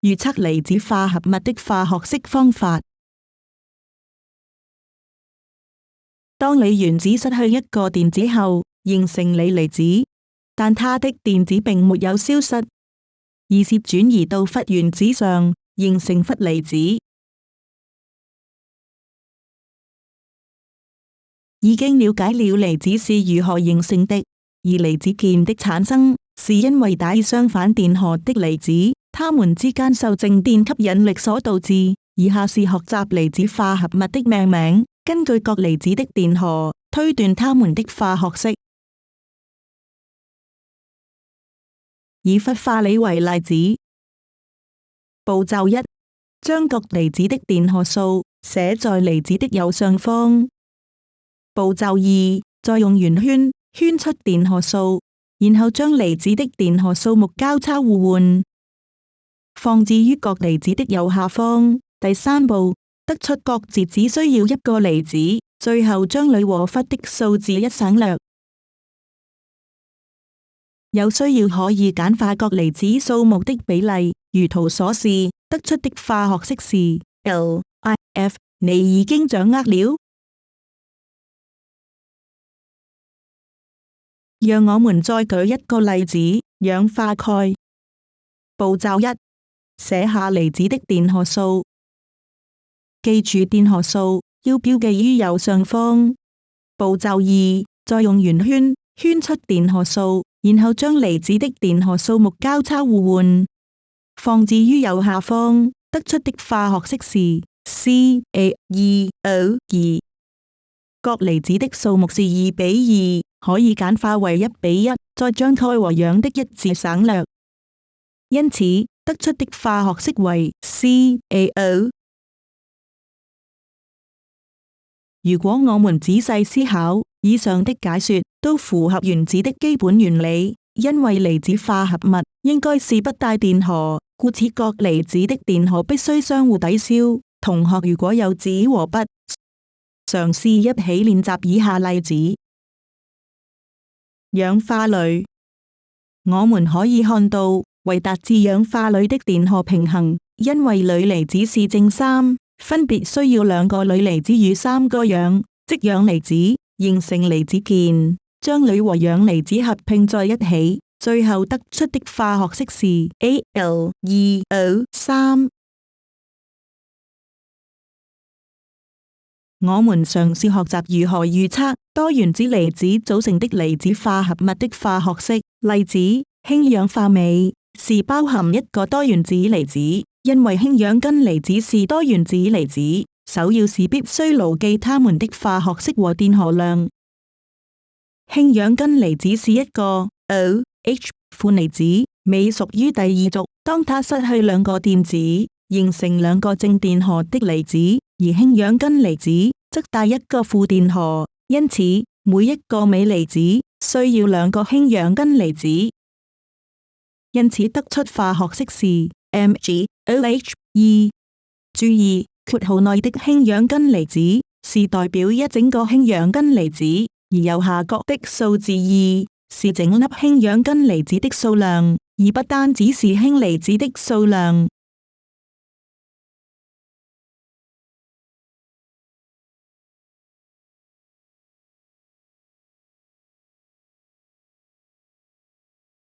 預測離子化合物的化學式方法。當鋰原子失去一個電子後，形成鋰離子，但它的電子並沒有消失，而是轉移到氟原子上，形成氟離子。已經了解了離子是如何形成的，而離子鍵的產生是因為帶相反電荷的離子，它們之間受靜電吸引力所導致。以下是學習離子化合物的命名，根據各離子的電荷推斷它們的化學式。以氟化鋰為例子。步驟1：將各離子的電荷數寫在離子的右上方。步驟2：再用圓圈圈出電荷數，然後將離子的電荷數目交叉互換，放置於各離子的右下方。第3步，得出各自只需要一個離子，最後將鋁和氟的數字一省略。有需要可以簡化各離子數目的比例，如圖所示，得出的化學式是 LiF。你已經掌握了？讓我們再舉一個例子，氧化鈣。步驟1：寫下離子的電荷數。記住電荷數要標記於右上方。步驟2：再用圓圈圈出電荷數，然後將離子的電荷數目交叉互換，放置於右下方。得出的化學式是 CaO2。各離子的數目是2:2，可以簡化為1:1，再將鈣和氧的一字省略，因此得出的化學式為 CaO。如果我們仔細思考，以上的解說都符合原子的基本原理，因為離子化合物應該是不帶電荷，故此各離子的電荷必須相互抵消。同學如果有紙和筆，嘗試一起練習以下例子。氧化鋁，我們可以看到，為達至氧化鋁的電荷平衡，因為鋁離子是正3，分別需要2個鋁離子與3個氧，即氧離子，形成離子鍵，將鋁和氧離子合併在一起，最後得出的化學式是 Al2O3。我們嘗試學習如何預測多原子離子組成的離子化合物的化學式。例子：氫氧化鎂是包含一個多原子離子，因為氫氧根離子是多原子離子，首要是必須牢記它們的化學式和電荷量。氫氧根離子是一個 OH 負離子，鎂屬於第2族，當它失去2個電子，形成2個正電荷的離子，而氫氧根離子則帶一個負電荷，因此每一個鎂離子需要2個氫氧根離子，因此得出化學式是 MgOH2。注意，括號內的氫氧根離子是代表一整個氫氧根離子，而右下角的數字2是整粒氫氧根離子的數量，而不單只是氫離子的數量。